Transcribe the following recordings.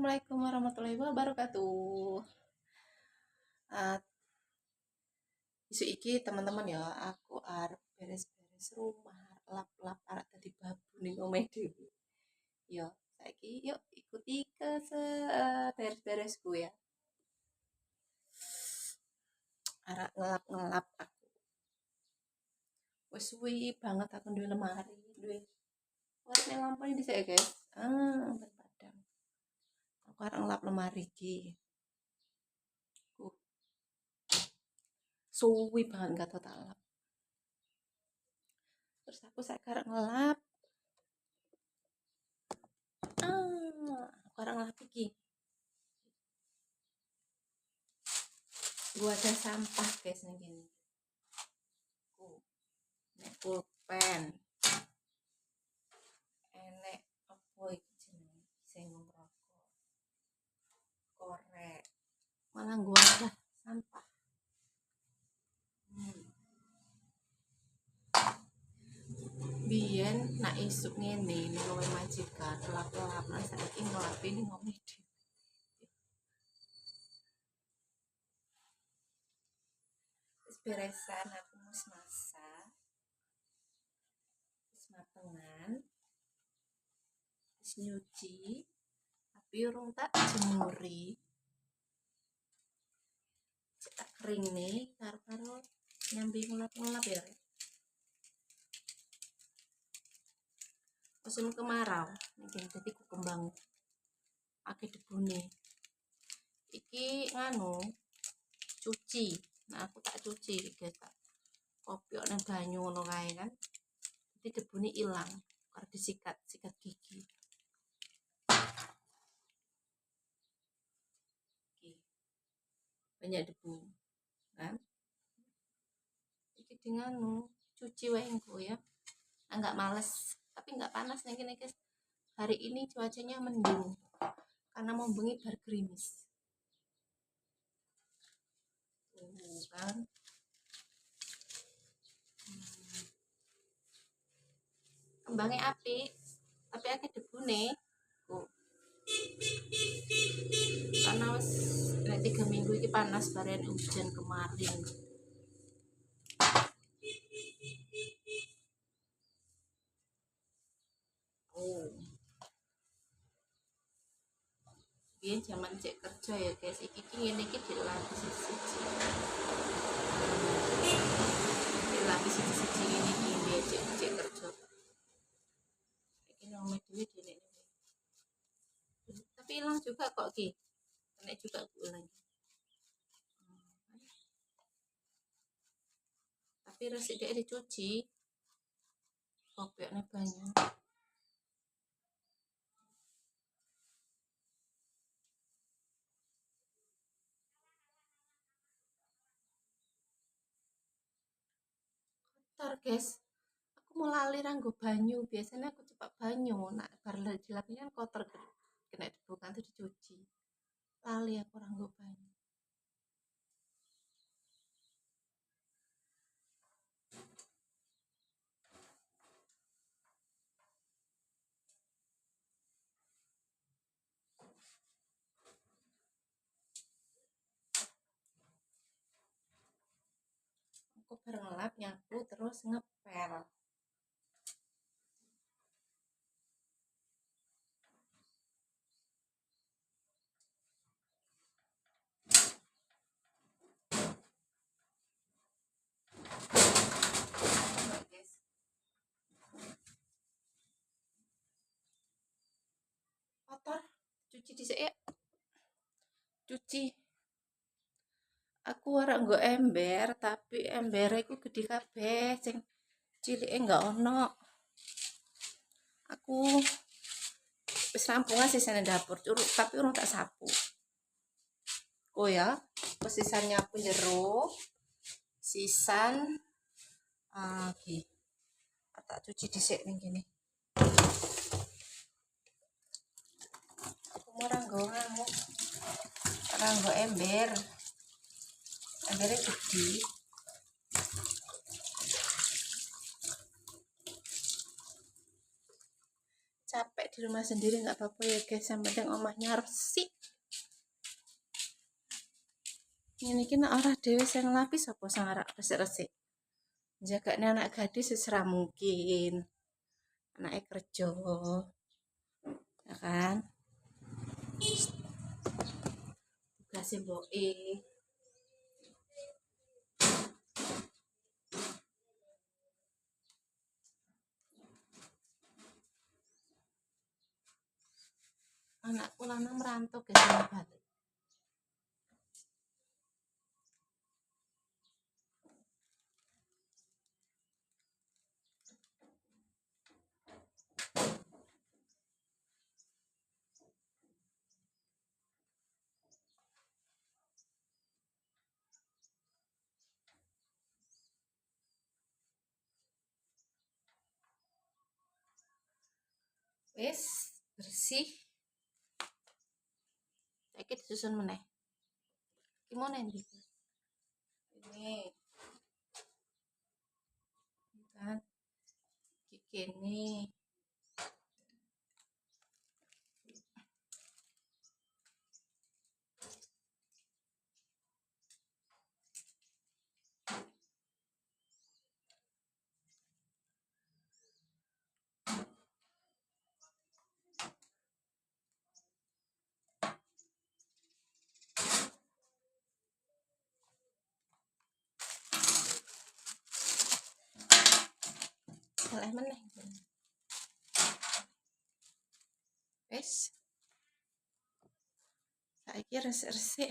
Assalamualaikum warahmatullahi wabarakatuh. Uh, Isu iki teman-teman ya, aku arep beres-beres rumah, lap-lap arek tadi babu ning omah dhewe. Yo, saiki yuk ikuti ke beres-beresku ya. Arek ngelap-ngelap aku. Wis suwi banget aku duwe lemari, duwe warna lampu ini dhisik ya, guys. Ben padang. Aku arek ngelap lemari iki. Suwi banget gak tau tak lap. Terus aku sekarang ngelap. Aku arek ngelap iki. Gua ada sampah guys nih gini. Nek pulpen. Enek apa iki jenenge? Sing ngerokok. Korek. Malah gua ada sampah. Biyen nak isuk ngene ning omahe majikan, lap-lap nang saiki ngelapi ning omah dhewe. Wis beresan aku mus masak. Wis matengan. Wis nyuci. Tapi urung tak jemuri. Cetak kering nih karo nyambi ngelap-ngelap ya. Musim kemarau iki dadi ku kembang akeh debune. Iki nganu cuci. Nah, aku tak cuci guys, tak kopiok nang banyu ngono kae kan. Jadi debune ilang karo disikat gigi. Oke. Banyak debu kan. Iki di nganu cuci wae engko ya. Enggak males, tapi enggak panas nih kene guys. Hari ini cuacanya mendung karena mau bengi bar gerimis. Kan kembangnya api tapi akeh debune karena wis 3 minggu ini panas barian hujan kemarin. Biyen zaman cek kerja ya guys, iki ngene iki dilapis siji. Dilapis siji ngene iki biyen cek kerja. Iki nomor duit dene. Tapi hilang juga kok ki. Kena juga hilang. Tapi resik dia dicuci. Kopioknya banyak. Kotor guys. Aku mau lali ranggo banyu. Biasanya aku cepat banyu. Nah, bar dilapis kan kotor kena debu kan tuh dicuci. Lali aku ranggo banyu. Aku ngelap nyapu terus ngepel. Kotor, cuci dhisik ya. Cuci. Aku ora nggo ember, tapi embere iku gede kabeh, sing cilike enggak ono. Aku wis rampungan sisane dapur, tapi urung tak sapu. Oh ya, sisan nyapu jero, sisan iki. Tak cuci dhisik ning kene. Aku mau nganggo ember. Embernya gede. Capek di rumah sendiri nggak apa-apa ya guys, yang penting omahnya resik. Ini kena arah dewe sing lapis apa sang arak resik-resik. Jagane anak gadis sesera mungkin. Anaknya kerja. Ya kan? Tugasnya mboke. Anakku lanang merantau ke sini balik. Wis bersih. Saiki disusun meneh. Gimana ini? Ini kan gini. Oleh meneh. Wis. Saiki resik-resik.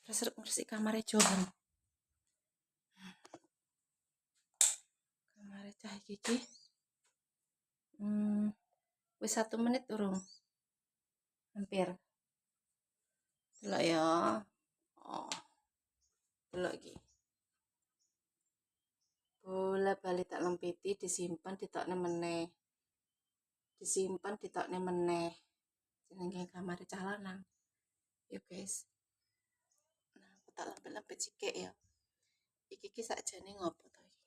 Resik kamare Johan. Kamare cah iki. Wis 1 menit urung. Hampir. Delok ya. Oh. Delok iki. Bola balik tak lempiti, disimpan ditokne meneh. Disimpan ditokne meneh. Jenenge kamar cah lanang. Ya guys. Nah, aku tak lempit-lempit sikik ya. Iki sakjane ngopo to iki?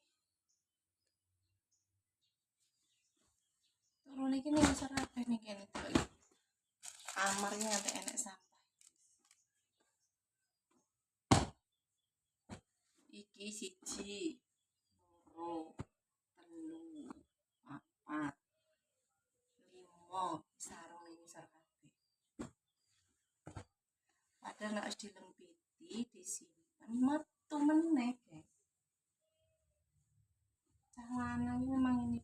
Turun iki ning ngisor kabeh ning kene to iki. Kamarnya nganti enek sampah. Iki 1, 2, 3, 4, 5 sarung ning ngisor kabeh. Padahal nek wis dilempiti, disimpan metu meneh, guys. Cah lanang memang ini.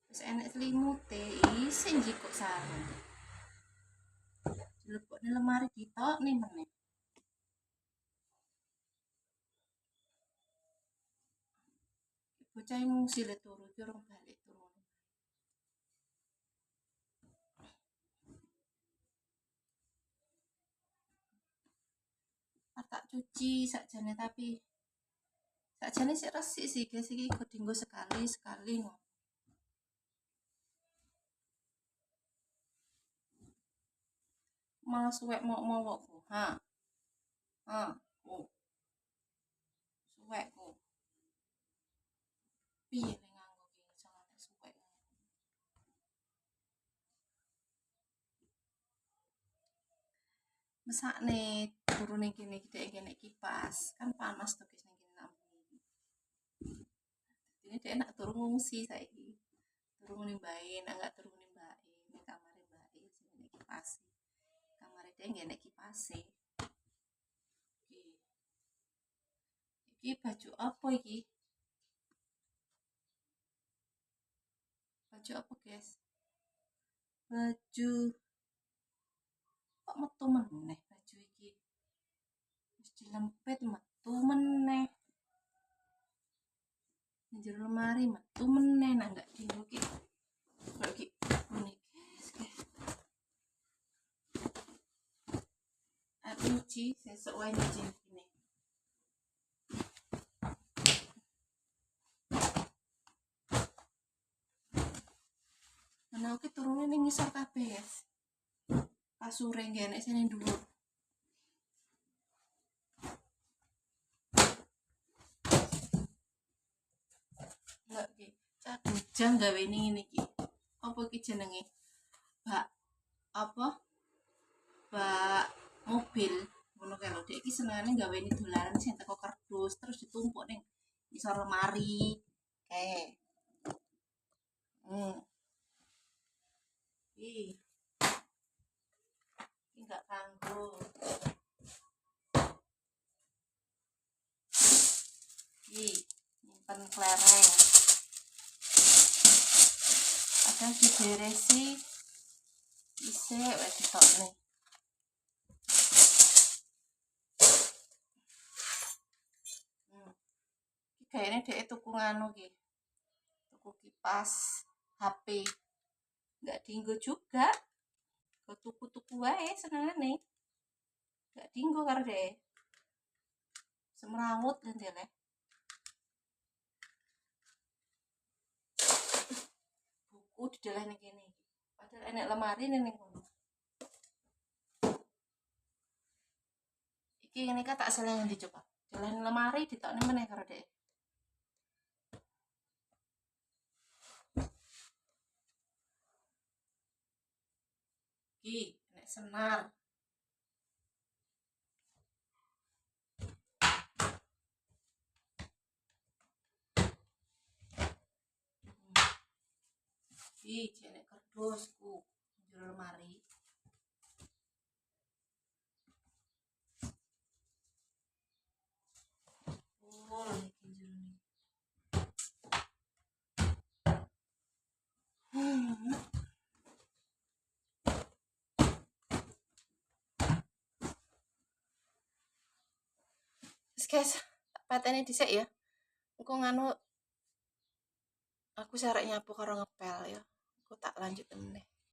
Wis enek selimute, isin jikok sarung. Dilebokne lemari ditokne meneh. Bocah ngungsi le turu ki urung balik turun. Tak cuci sakjane tapi sakjane sik resik sih guys, iki kok dinggo sekali ngono. Malah suwek mau kok. Ha. Oh. Suwek kok. Piye nek nganggo ki iso nganti suwek. Mesakne turun ning kene iki dhek kene kipas, kan panas to guys ning kene lampu. Ini dhek enak turu ngungsi saiki. Turu ning mbae, nek enggak turu ning mbae, ning kamare mbae sing nek kipas. Kamare dhek nggih nek kipase. Iki baju apa iki? Baju apa guys? Baju kok metu meneh baju iki? Wis dilempit metu meneh. Ning jero lemari metu meneh nek enggak dinggo ki. Kok iki ngene guys. Aku nyuci sesuk wae nyuci ini. Ana ki turune ning ngisor kabeh, guys. Kasure nggih enek sing ning dhuwur. Lek iki cah Jang gawe ini iki. Apa iki jenenge? Bak apa? Bak mobil. Ngono kae lho. Dek iki senengane gaweni dolanan sing teko kardus terus ditumpuk ning isor lemari. Kae. Hmm. Ih, ini enggak kanggo. Ih, nyimpen kelereng. Padahal diberesi isik wis ditokne. Iki kayaknya dhek tuku nganu ki. Tuku kipas HP. Enggak dienggo juga. Kok tuku-tuku wae senengane. Enggak dienggo karo dhek. Semrawut lendele. Buku didelah ning kene iki. Padahal enek lemari ning kono. Iki ngene ka tak seleh ndi coba. Delah lemari ditokne meneh karo dhek. Iki enek senar. Ih, jenek kardusku jero lemari. Oh, iki jerone. Wis guys, tak pateni dhisik ya. Engko nganu aku sarek nyapu karo ngepel ya. Aku tak lanjut meneh.